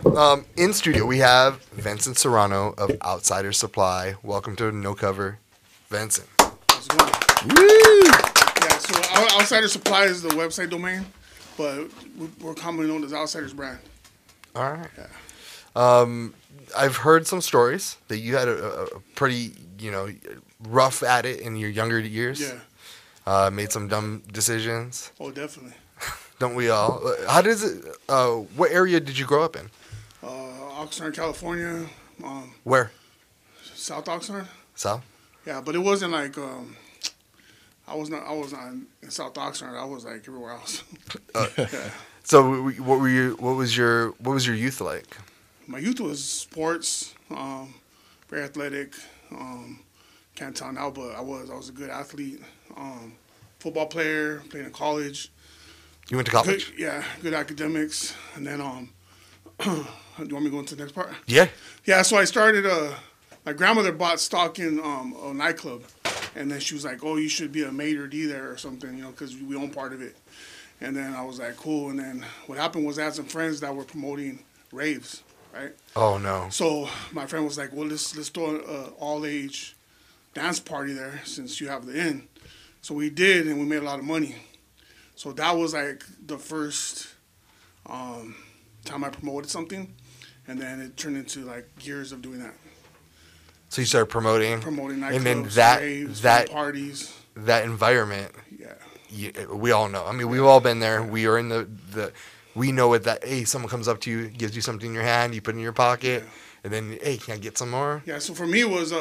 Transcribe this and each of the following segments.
In studio, we have Vincent Serrano of Outsider Supply. Welcome to No Cover, Vincent. How's it going? Woo! Yeah, so Outsider Supply is the website domain, but we're commonly known as Outsiders Brand. All right. Yeah. I've heard some stories that you had a pretty, rough at it in your younger years. Yeah. Made some dumb decisions. Oh, definitely. Don't we all? How does it? What area did you grow up in? Oxnard, California. Where? South Oxnard. South. Yeah, but it wasn't like I was not in South Oxnard. I was like everywhere else. Yeah. So what were you? What was your youth like? My youth was sports, very athletic. Can't tell now, but I was a good athlete. Football player, playing in college. You went to college? Good academics. And then, do you want me to go into the next part? Yeah. Yeah, so I started, my grandmother bought stock in a nightclub. And then she was like, oh, you should be a maitre d' there or something, because we own part of it. And then I was like, cool. And then what happened was I had some friends that were promoting raves, right? Oh, no. So my friend was like, well, let's throw an all-age dance party there since you have the inn. So we did, and we made a lot of money. So that was like the first time I promoted something, and then it turned into like years of doing that. So you started promoting Nightclubs, and then raves, parties. That environment. Yeah. We all know. I mean, we've all been there. We are in the. We know what that. Hey, someone comes up to you, gives you something in your hand, you put it in your pocket, and then, hey, can I get some more? Yeah. So for me, it was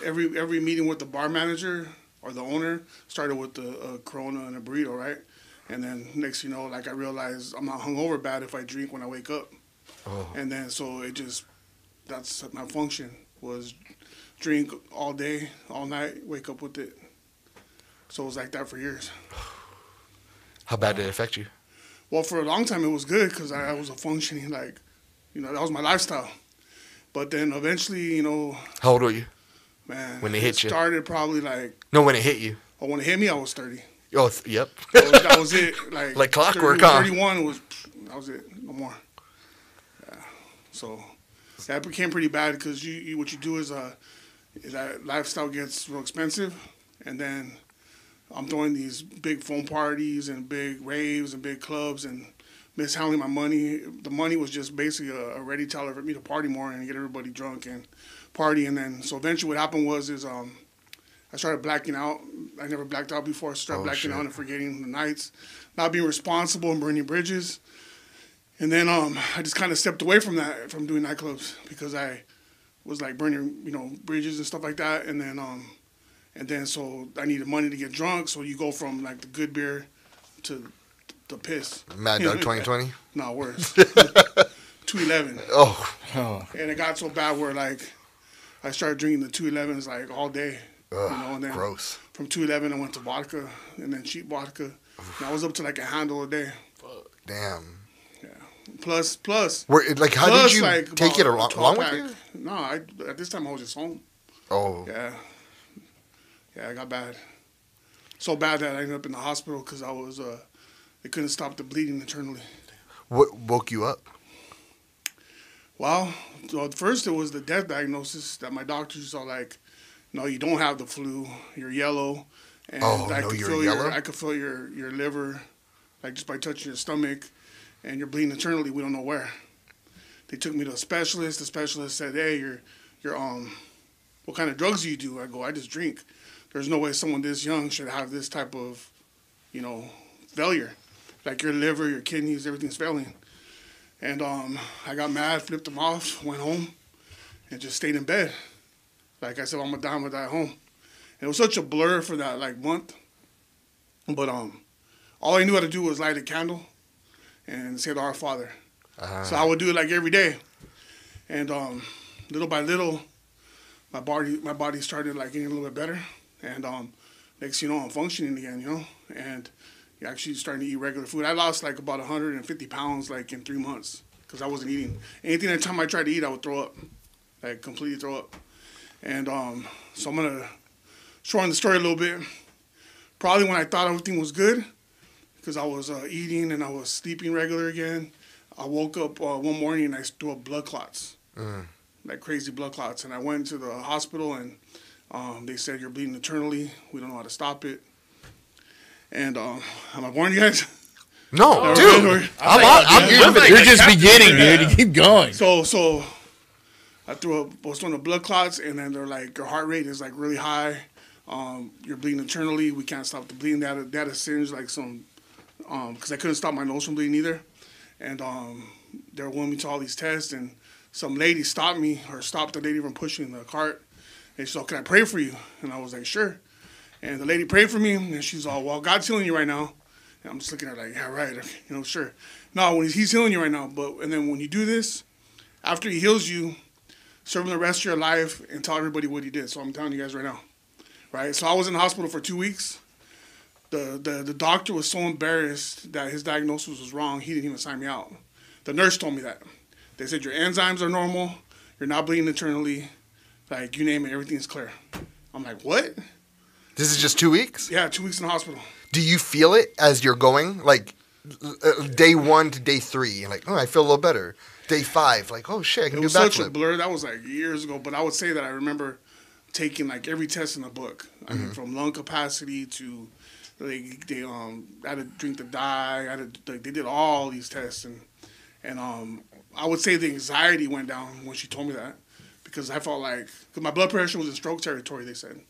every meeting with the bar manager or the owner started with a Corona and a burrito, right? And then next, like I realized I'm not hungover bad if I drink when I wake up. Oh. And then so that's my function was drink all day, all night, wake up with it. So it was like that for years. How bad did it affect you? Well, for a long time it was good because I was a functioning that was my lifestyle. But then eventually, How old were you? Man, when they hit you? It started probably like... No, when it hit you. Oh, when it hit me, I was 30. Oh, yep. That was it. Like clockwork, 31 that was it. No more. Yeah. So that became pretty bad because what you do is that lifestyle gets real expensive, and then I'm throwing these big phone parties and big raves and big clubs and mishandling my money. The money was just basically a ready teller for me to party more and get everybody drunk and party. And then so eventually what happened was I started blacking out. I never blacked out before. I started blacking out and forgetting the nights, not being responsible and burning bridges. And then I just kind of stepped away from that, from doing nightclubs, because I was like burning, bridges and stuff like that. And then so I needed money to get drunk. So you go from like the good beer to the piss. Mad Dog 2020? No, worse. 211. Oh. And it got so bad where like I started drinking the 211s like all day. Ugh, and then gross. From 211 I went to vodka and then cheap vodka. And I was up to like a handle a day. Damn. Yeah. Plus. How did you take it along with you? No, at this time I was just home. Oh. Yeah. Yeah, it got bad. So bad that I ended up in the hospital because they couldn't stop the bleeding internally. What woke you up? Well, first it was the death diagnosis that my doctors saw like, no, you don't have the flu. You're yellow. And you're yellow? I could feel your liver, like just by touching your stomach, and you're bleeding internally. We don't know where. They took me to a specialist. The specialist said, hey, you're what kind of drugs do you do? I go, I just drink. There's no way someone this young should have this type of, failure. Like your liver, your kidneys, everything's failing. And I got mad, flipped them off, went home, and just stayed in bed. Like I said, I'm gonna die home. And it was such a blur for that like month. But all I knew how to do was light a candle and say the Our Father. Uh-huh. So I would do it like every day. And little by little, my body started like getting a little bit better. And next thing you know, I'm functioning again, and you're actually starting to eat regular food. I lost like about 150 pounds like in 3 months because I wasn't eating. Anything time I tried to eat, I would throw up, like completely throw up. And so I'm going to shorten the story a little bit. Probably when I thought everything was good, because I was eating and I was sleeping regular again, I woke up one morning and I threw up blood clots, like crazy blood clots. And I went to the hospital and they said, you're bleeding internally. We don't know how to stop it. And am I warning you guys? No, dude. You're just beginning, dude. You keep going. So I was throwing the blood clots, and then they're like, your heart rate is like really high. You're bleeding internally. We can't stop the bleeding. That has singed like some, because I couldn't stop my nose from bleeding either. And they were wanting me to all these tests, and some lady stopped the lady from pushing the cart. And she said, can I pray for you? And I was like, sure. And the lady prayed for me, and she's all, well, God's healing you right now. And I'm just looking at her like, yeah, right, sure. No, he's healing you right now. And then when you do this, after he heals you, serve him the rest of your life and tell everybody what he did. So I'm telling you guys right now, right? So I was in the hospital for 2 weeks. The doctor was so embarrassed that his diagnosis was wrong, he didn't even sign me out. The nurse told me that. They said, your enzymes are normal, you're not bleeding internally, like you name it, everything's clear. I'm like, what? This is just 2 weeks? Yeah, 2 weeks in the hospital. Do you feel it as you're going? Like, day 1 to day 3, you're like, oh, I feel a little better. Day 5, like, oh, shit, I can do backflip. It was such a blur. That was like years ago. But I would say that I remember taking like every test in the book. I mean, from lung capacity to they had to drink the dye. They did all these tests. And I would say the anxiety went down when she told me that. Because I felt like, because my blood pressure was in stroke territory, they said.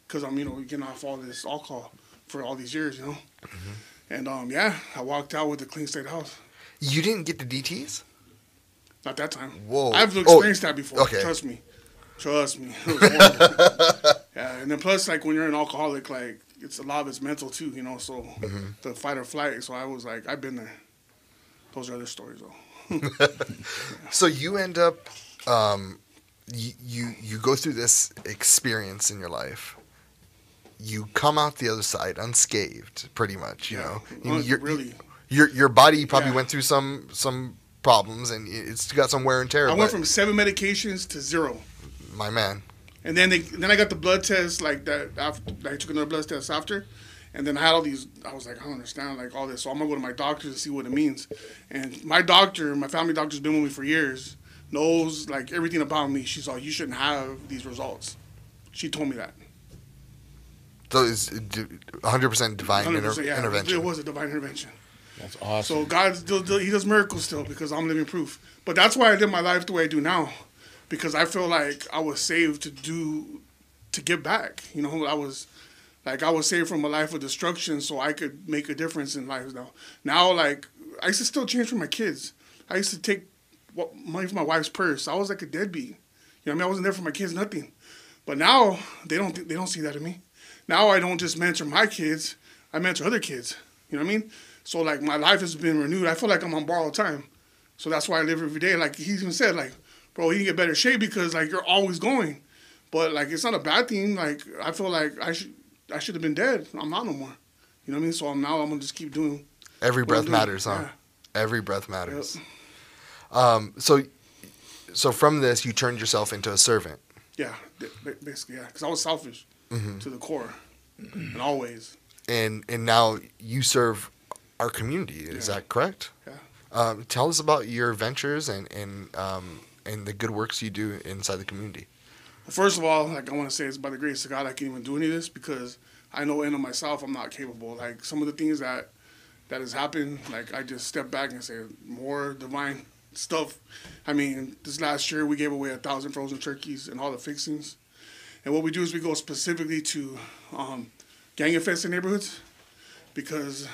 Because I'm, getting off all this alcohol for all these years, And I walked out with a clean state of health. You didn't get the DTs? Not that time. Whoa. I've experienced that before. Okay. Trust me. It was horrible. Yeah, and then plus, like, when you're an alcoholic, like, a lot of it's mental, too, so the fight or flight. So I was like, I've been there. Those are other stories, though. So you end up, you go through this experience in your life. You come out the other side unscathed, pretty much, you know. Really. Your body probably went through some problems, and it's got some wear and tear. I went from 7 medications to 0. My man. And then I got the blood test like that. After I took another blood test after, and then I had all these. I was like, I don't understand like all this. So I'm gonna go to my doctor to see what it means. And my doctor, my family doctor's been with me for years, knows like everything about me. She's like, you shouldn't have these results. She told me that. So it's 100% divine 100%, intervention. It was a divine intervention. That's awesome. So God he does miracles still because I'm living proof. But that's why I live my life the way I do now, because I feel like I was saved to give back. I was saved from a life of destruction so I could make a difference in life now. Now, like, I used to still change for my kids. I used to take money from my wife's purse. I was like a deadbeat. I wasn't there for my kids, nothing. But now they don't see that in me. Now I don't just mentor my kids, I mentor other kids. You know what I mean? So, like, my life has been renewed. I feel like I'm on borrowed time. So that's why I live every day. Like, he even said, like, bro, you can get better shape because, like, you're always going. But, like, it's not a bad thing. Like, I feel like I should have been dead. I'm not no more. You know what I mean? So I'm going to just keep doing. Every breath matters, huh? Yeah. Every breath matters. Yep. So from this, you turned yourself into a servant. Yeah, basically, yeah. Because I was selfish to the core in all ways. And now you serve our community. Is that correct? Yeah. Tell us about your ventures and the good works you do inside the community. Well, first of all, like, I want to say it's by the grace of God I can even do any of this because I know in of myself I'm not capable. Like, some of the things that has happened, like, I just step back and say more divine stuff. I mean, this last year we gave away 1,000 frozen turkeys and all the fixings. And what we do is we go specifically to gang-infested neighborhoods because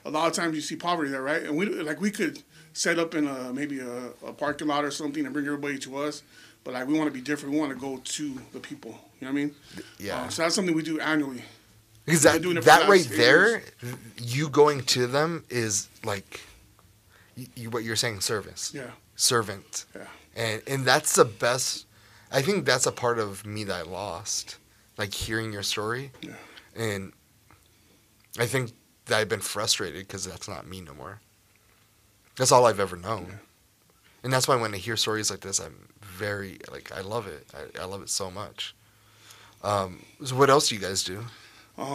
a lot of times you see poverty there, right? And we could set up in maybe a parking lot or something and bring everybody to us, but like we want to be different. We want to go to the people. You know what I mean? Yeah. So that's something we do annually. Because that right there, you going to them is like what you're saying, service. Yeah. Servant. Yeah. And that's the best. I think that's a part of me that I lost, like hearing your story. Yeah. And I think that I've been frustrated because that's not me no more. That's all I've ever known. Yeah. And that's why when I hear stories like this, I'm very, like, I love it. I love it so much. So what else do you guys do?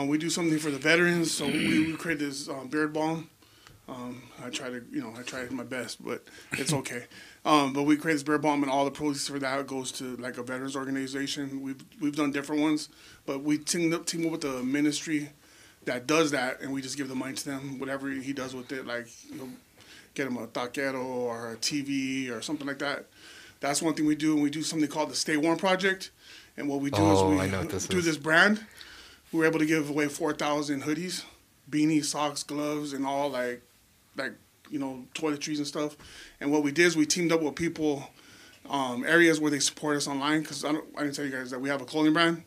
We do something for the veterans. So we created this beard balm. I tried my best, but it's okay. But we created this beer bomb, and all the proceeds for that goes to like a veterans organization. We've done different ones, but we team up with the ministry that does that, and we just give the money to them. Whatever he does with it, like get him a taquero or a TV or something like that. That's one thing we do, and we do something called the Stay Warm Project. And what we do is we do this brand. We were able to give away 4,000 hoodies, beanies, socks, gloves, and all like toiletries and stuff. And what we did is we teamed up with people, areas where they support us online. Because I didn't tell you guys that we have a clothing brand,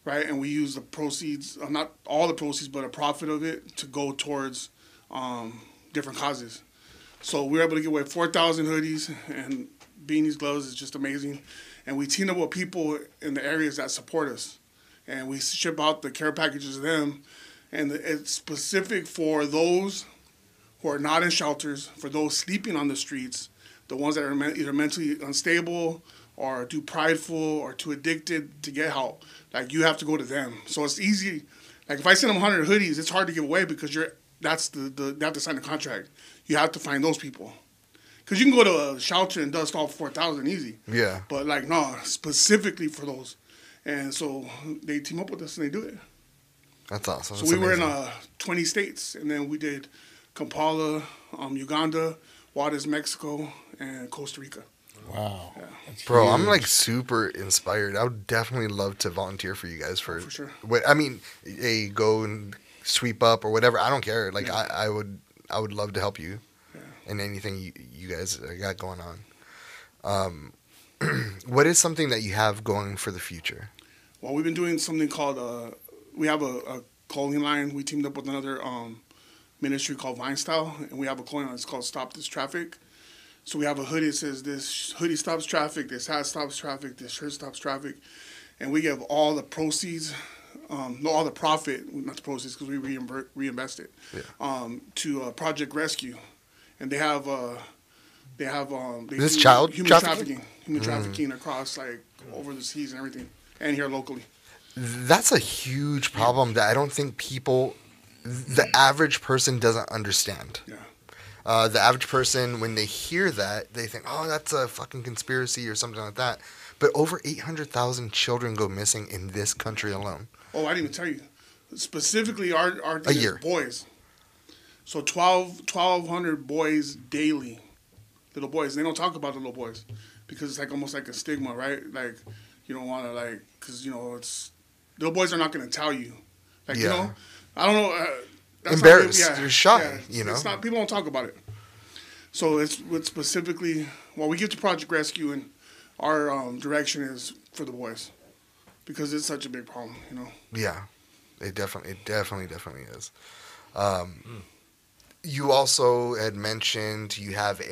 right? And we use the proceeds, not all the proceeds, but a profit of it to go towards different causes. So we were able to give away 4,000 hoodies and beanies, gloves. It's just amazing. And we team up with people in the areas that support us. And we ship out the care packages to them. And it's specific for those who are not in shelters, for those sleeping on the streets, the ones that are either mentally unstable or too prideful or too addicted to get help. Like, you have to go to them. So it's easy. Like, if I send them 100 hoodies, it's hard to give away because they have to sign a contract. You have to find those people. Because you can go to a shelter and dust off 4,000 easy. Yeah. But, like, no, specifically for those. And so they team up with us and they do it. That's awesome. So we were in 20 states. And then we did Kampala, Uganda, Juarez, Mexico, and Costa Rica. Wow. Yeah. Bro, huge. I'm like super inspired. I would definitely love to volunteer for you guys for sure. I mean, go and sweep up or whatever. I don't care. Like I would love to help you in anything you guys got going on. What is something that you have going for the future? Well, we've been doing something called we have a clothing line. We teamed up with another ministry called Vine Style, and we have a clothing line. It's called Stop This Traffic. So we have a hoodie that says this hoodie stops traffic, this hat stops traffic, this shirt stops traffic, and we give all the proceeds, all the profit, not the proceeds because we reinvest it, to Project Rescue, and they have this child human trafficking across like over the seas and everything, and here locally. That's a huge problem that I don't think the average person doesn't understand. Yeah. The average person, when they hear that, they think, oh, that's a fucking conspiracy or something like that. But over 800,000 children go missing in this country alone. Oh, I didn't even tell you. Specifically, our thing is boys. So 1,200 boys daily, little boys. They don't talk about the little boys because it's like almost like a stigma, right? Like, you don't want to, because, it's, little boys are not going to tell you. Like, I don't know. Embarrassed. You're shy, It's not, people don't talk about it. So it's specifically, we give to Project Rescue, and our direction is for the boys because it's such a big problem, Yeah, it definitely is. You also had mentioned you have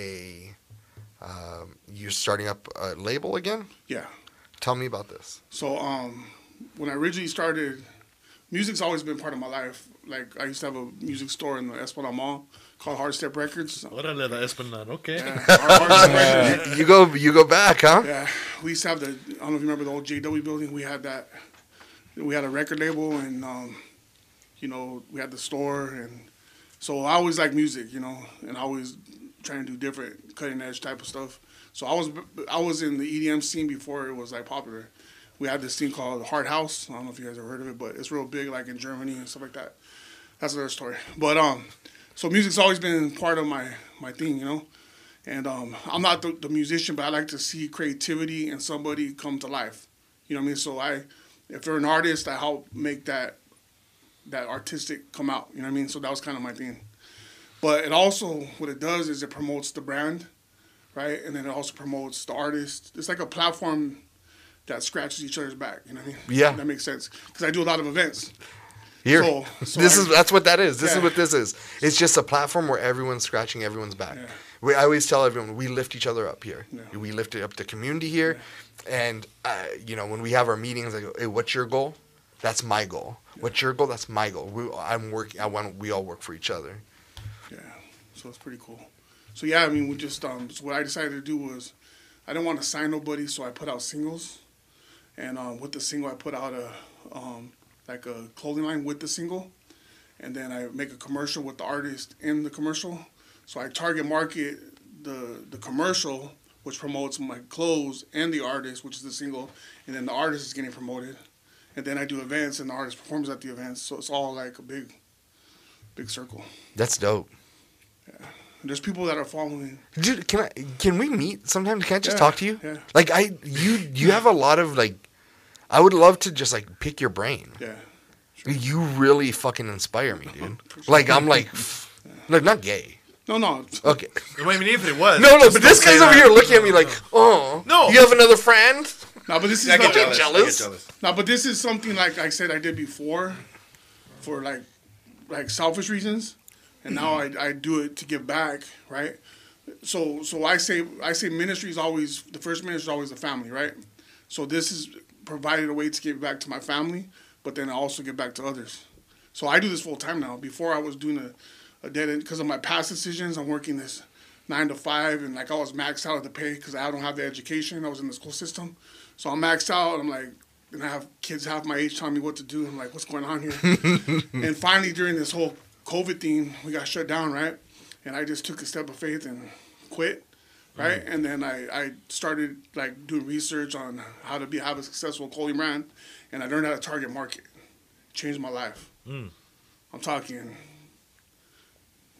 you're starting up a label again? Yeah. Tell me about this. So when I originally started, music's always been part of my life. Like, I used to have a music store in the Esplanade Mall called Hard Step Records. Órale, la Esplanade, okay. Yeah, Hard Step Records. You go back, huh? Yeah, we used to have I don't know if you remember the old JW building. We had that. We had a record label, and we had the store, and so I always liked music, and I always trying to do different cutting edge type of stuff. So I was in the EDM scene before it was like popular. We had this thing called Hard House. I don't know if you guys have heard of it, but it's real big, like in Germany and stuff like that. That's another story. But so music's always been part of my thing, And I'm not the musician, but I like to see creativity in somebody come to life. You know what I mean? So if they're an artist, I help make that artistic come out. You know what I mean? So that was kind of my thing. But it also, what it does is it promotes the brand, right? And then it also promotes the artist. It's like a platform that scratches each other's back. You know what I mean? Yeah. That makes sense. Because I do a lot of events. Here, so that's what that is. This is what this is. It's just a platform where everyone's scratching everyone's back. Yeah. I always tell everyone, we lift each other up here. Yeah. We lift up the community here. Yeah. And, when we have our meetings, I go, hey, what's your goal? That's my goal. Yeah. What's your goal? That's my goal. We all work for each other. Yeah. So it's pretty cool. So, yeah, I mean, we just, so what I decided to do was I didn't want to sign nobody, so I put out singles. And with the single, I put out a clothing line with the single. And then I make a commercial with the artist in the commercial. So I target market the commercial, which promotes my clothes, and the artist, which is the single, and then the artist is getting promoted. And then I do events, and the artist performs at the events. So it's all like a big circle. That's dope. Yeah. And there's people that are following. Dude, can we meet sometime? Can I just Yeah, talk to you? yeah. Like you have a lot of like, I would love to just like pick your brain. Yeah. You really fucking inspire me, dude. Like I'm like not gay. No. Okay. I mean, even if it was. No, but this guy's over here looking at me like, oh, No. you have another friend? No, but this is I get not- jealous. I get jealous. No, but this is something like I said I did before, for like selfish reasons, and now I do it to give back, right? So I say ministry is always the first ministry is always the family, right? So this is provided a way to give back to my family, but then I also give back to others. So I do this full time now. Before I was doing a dead end because of my past decisions. I'm working this 9 to 5, and like I was maxed out at the pay because I don't have the education. I was in the school system, so I'm maxed out. I'm like, and I have kids half my age telling me what to do. I'm like, what's going on here? And finally, during this whole COVID thing, we got shut down, right? And I just took a step of faith and quit, right? And then I started like doing research on how to have a successful clothing brand, and I learned how to target market. Changed my life. I'm talking,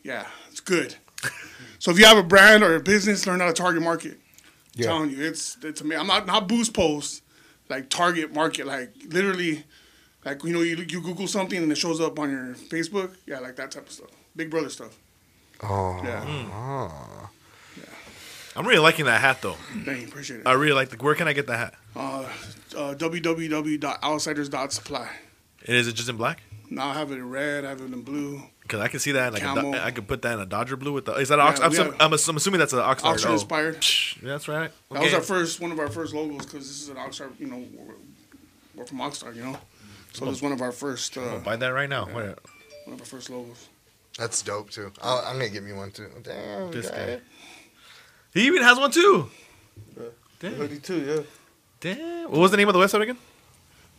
yeah, it's good. So if you have a brand or a business, learn how to target market. I'm telling you, it's amazing. I'm not boost post, like target market, like literally, like you Google something and it shows up on your Facebook, yeah, like that type of stuff, Big Brother stuff. Oh. Yeah. I'm really liking that hat, though. Thank you, appreciate it. I really like where can I get that hat? www.outsiders.supply. And is it just in black? Now I have it in red, I have it in blue. Because I can see that. Like Camel. I could put that in a Dodger blue with the. Is that an Yeah, I'm assuming that's an Oxnard. Oxford inspired. Yeah, that's right. That was our one of our first logos because this is an Oxford. We're from Oxford, So this is one of our first. I'll buy that right now. Yeah. Wait, One of our first logos. That's dope too. I'm gonna give me one too. Damn, this guy. guy. He even has one too. Damn. Hoodie too, yeah. Damn. What was the name of the website again?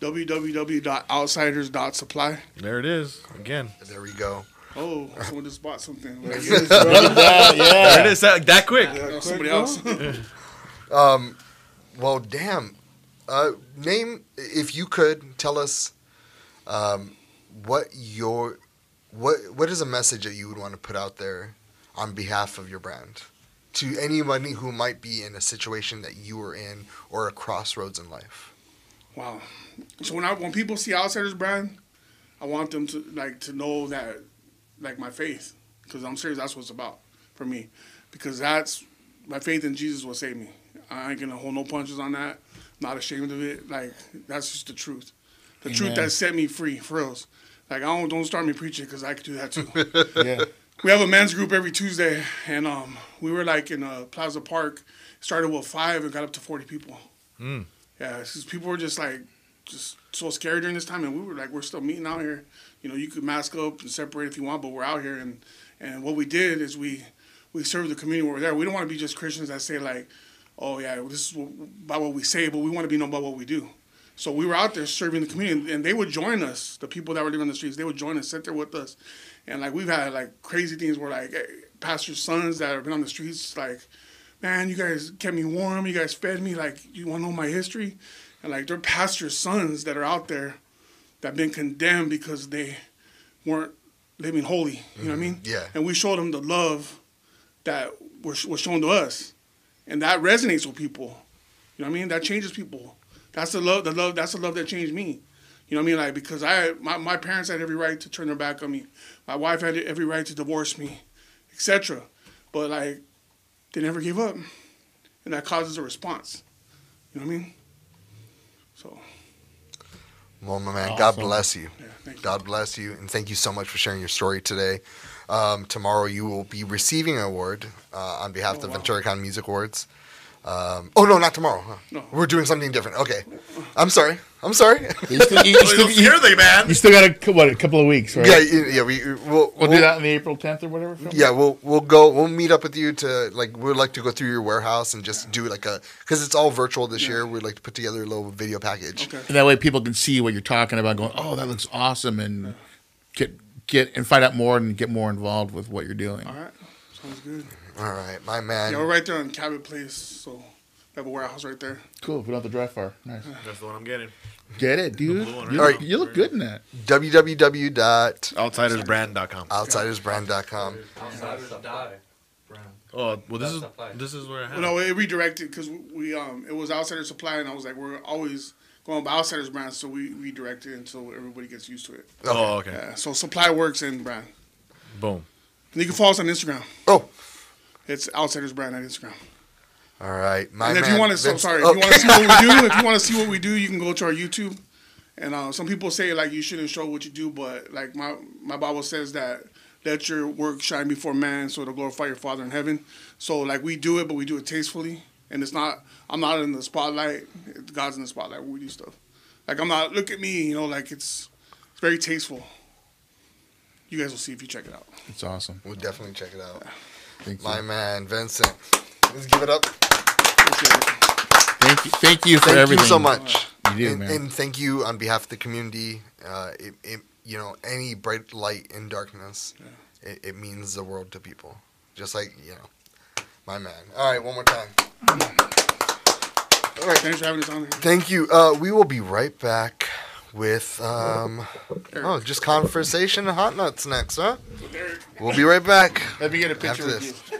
www.outsiders.supply. There it is. Again. There we go. Oh, someone just bought something. Yeah. There it is. That quick. Somebody else. Well, damn. Name, if you could tell us, what is a message that you would want to put out there on behalf of your brand to anybody who might be in a situation that you were in or a crossroads in life? Wow. So when people see Outsiders brand, I want them to know that my faith, because I'm serious, that's what it's about for me, because that's my faith in Jesus will save me. I ain't gonna hold no punches on that. Not ashamed of it. Like that's just the truth. The Amen. truth that set me free, for reals. Like don't start me preaching because I could do that too. Yeah. We have a men's group every Tuesday, and we were like in Plaza Park. Started with 5 and got up to 40 people. Yeah, because people were just so scared during this time, and we were like, we're still meeting out here. You could mask up and separate if you want, but we're out here, and what we did is we serve the community when we're there. We don't want to be just Christians that say like, oh yeah, this is about what we say, but we want to be known by what we do. So we were out there serving the community, and they would join us. The people that were living on the streets, they would join us, sit there with us, and like we've had like crazy things where like pastors' sons that have been on the streets, like, man, you guys kept me warm, you guys fed me, like you want to know my history, and like they're pastors' sons that are out there that have been condemned because they weren't living holy. You know what I mean? Yeah. And we showed them the love that was shown to us, and that resonates with people. You know what I mean? That changes people. That's the love. That's the love that changed me. You know what I mean? Like because my parents had every right to turn their back on me. My wife had every right to divorce me, etc. But like they never gave up, and that causes a response. You know what I mean? So. Well, my man, Awesome. God bless you. Yeah, thank you. God bless you, and thank you so much for sharing your story today. Tomorrow you will be receiving an award on behalf of the wow. Ventura County Music Awards. Oh, no, not tomorrow. Huh? No. We're doing something different. Okay. I'm sorry. You still Scare the man. you still got a couple of weeks, right? Yeah, we'll We'll do that on the April 10th or whatever. Film? Yeah, we'll meet up with you to we'd like to go through your warehouse and just do because it's all virtual this year. We'd like to put together a little video package. Okay. And that way people can see what you're talking about, going, oh, that looks awesome, and get and find out more and get more involved with what you're doing. All right. Sounds good. All right, my man. Yeah, we're right there on Cabot Place, so we have a warehouse right there. Cool. We don't have to drive far. Nice. That's the one I'm getting. Get it, dude. blue one, You, right? look, you look good in that. www.outsidersbrand.com. Outsidersbrand.com. Outsiders die. Brand. Oh, well, That's supply. this is where I have. Well, no, it redirected because we it was Outsider Supply, and I was like, we're always going by Outsiders Brand, so we redirected until everybody gets used to it. Oh, okay. Yeah, so Supply works and Brand. Boom. And you can follow us on Instagram. Oh, It's Outsiders Brand on Instagram. all right, my And man. if you want to, Vince- if you want to see what we do, if you want to see what we do, you can go to our YouTube. And some people say like you shouldn't show what you do, but like my Bible says that let your work shine before man, so to glorify your Father in heaven. So like we do it, but we do it tastefully, and it's not. I'm not in the spotlight. God's in the spotlight when we do stuff. Like I'm not. Look at me, like it's very tasteful. You guys will see if you check it out. It's awesome. We'll definitely check it out. Thank you. My man, Vincent. Let's give it up. Thank you. Thank you for Thank everything. you so much. You did, and, man. and thank you on behalf of the community. Any bright light in darkness, it means the world to people. Just like, my man. All right, one more time. All right. Thanks for having us on here. Thank you. We will be right back with just conversation and hot nuts next, huh? We'll be right back Let me get a picture after with this. you.